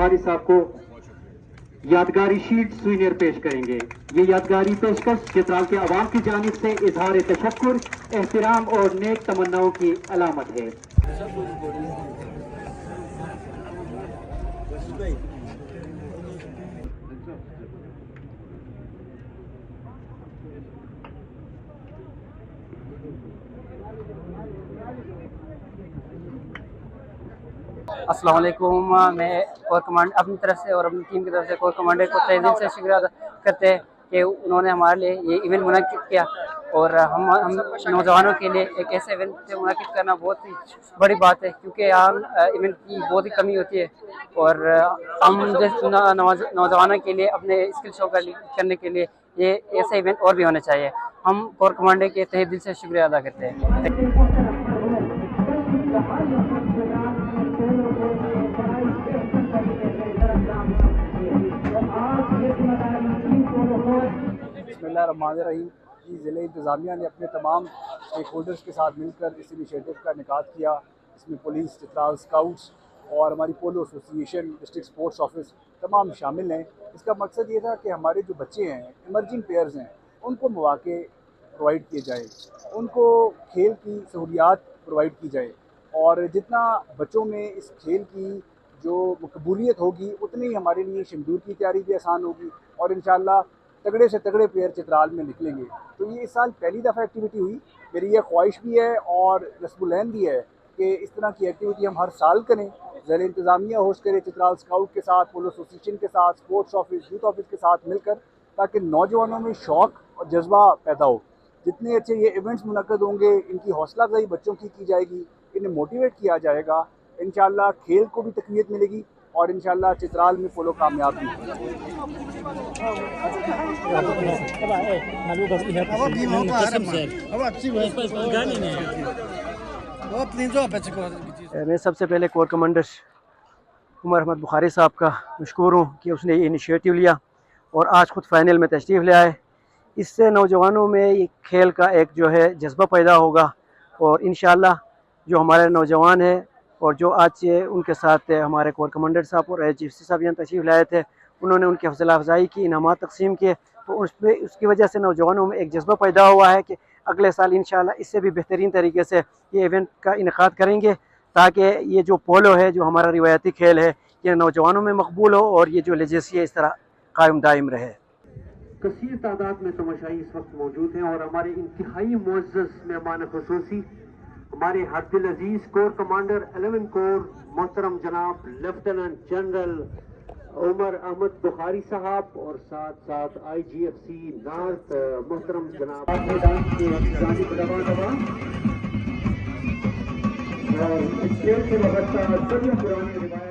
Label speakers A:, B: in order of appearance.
A: बुखारी साहब को यादगारी शीट सुवेनियर पेश करेंगे। ये यादगारी पेशकश चित्राल के अवाम की जानिब से इजहार तशक्कुर, एहतराम और नेक तमन्नाओं की अलामत है।
B: अस्सलाम वालेकुम। मैं कोर कमांड अपनी तरफ से और अपनी टीम की तरफ से कोर कमांडर को तहे दिल से शुक्रिया अदा करते हैं कि उन्होंने हमारे लिए ये इवेंट मुनक्किद किया और हम नौजवानों के लिए एक ऐसे इवेंट मुनक्किद करना बहुत ही बड़ी बात है, क्योंकि यहाँ इवेंट की बहुत ही कमी होती है और हम जैसे नौजवानों के लिए अपने स्किल शो करने के लिए ये ऐसे इवेंट और भी होने चाहिए। हम कोर कमांडर के तहे दिल से शुक्रिया अदा करते हैं।
C: बिस्मिल्लाहिर्रहमानिर्रहीम। ज़िले इंतज़ामिया ने अपने तमाम स्टेक होल्डर्स के साथ मिलकर इस इनिशिएटिव का इनेकाद किया। इसमें पुलिस, चित्राल स्काउट्स और हमारी पोलो एसोसिएशन, डिस्ट्रिक्ट स्पोर्ट्स ऑफिस तमाम शामिल हैं। इसका मकसद ये था कि हमारे जो बच्चे हैं, इमर्जिंग प्लेयर्स हैं, उनको मौके प्रोवाइड किए जाए, उनको खेल की सहूलियात प्रोवाइड की जाए और जितना बच्चों में इस खेल की जो मकबूलियत होगी उतनी ही हमारे लिए शमदूर की तैयारी भी आसान होगी और इंशाअल्लाह तगड़े से तगड़े प्लेयर चित्राल में निकलेंगे। तो ये इस साल पहली दफ़ा एक्टिविटी हुई। मेरी ये ख्वाहिश भी है और रस्मुलैन भी है कि इस तरह की एक्टिविटी हम हर साल करें। ज़िले इंतज़ामिया होस्ट करे चित्राल स्काउट के साथ, पोलो एसोसिएशन के साथ, स्पोर्ट्स ऑफिस, यूथ ऑफिस के साथ मिलकर, ताकि नौजवानों में शौक़ और जज्बा पैदा हो। जितने अच्छे ये इवेंट्स मुनक्किद होंगे, इनकी हौसला अफजाई बच्चों की जाएगी, इन्हें मोटिवेट किया जाएगा। इंशाअल्लाह खेल को भी तक़वियत मिलेगी और इंशाअल्लाह चित्राल में पोलो कामयाब भी
D: मैं सबसे पहले कोर कमांडर उमर अहमद बुखारी साहब का मशकूर हूँ कि उसने ये इनिशिएटिव लिया और आज ख़ुद फाइनल में तशरीफ़ ले आए। इससे नौजवानों में ये खेल का एक जो है जज्बा पैदा होगा और इंशाअल्लाह जो हमारे नौजवान हैं और जो आज उनके साथ हमारे कोर कमांडर साहब और एचएफसी साहब यहाँ तशरीफ़ लाए थे, उन्होंने उनकी हौसला अफजाई की, इनामात तकसीम किए, तो उसकी वजह से नौजवानों में एक जज्बा पैदा हुआ है कि अगले साल इंशाअल्लाह इससे भी बेहतरीन तरीके से ये इवेंट का इनेकाद करेंगे, ताकि ये जो पोलो है, जो हमारा रिवायती खेल है, ये नौजवानों में मकबूल हो और ये जो लेजेसी है इस तरह कायम दायम रहे।
A: कसीर तादाद में तमाशाई इस वक्त मौजूद हैं और हमारे इंतहाई मुअज़्ज़ज़ मेहमान खुसूसी हमारे हद्दिल अजीज कोर कमांडर 11 कोर मोहतरम जनाब लेफ्टिनेंट जनरल उमर अहमद बुखारी साहब और साथ साथ IGFC नॉर्थ मोहतरम जनाब मैदान के और इस खेल के वक्त पुरानी रिवायत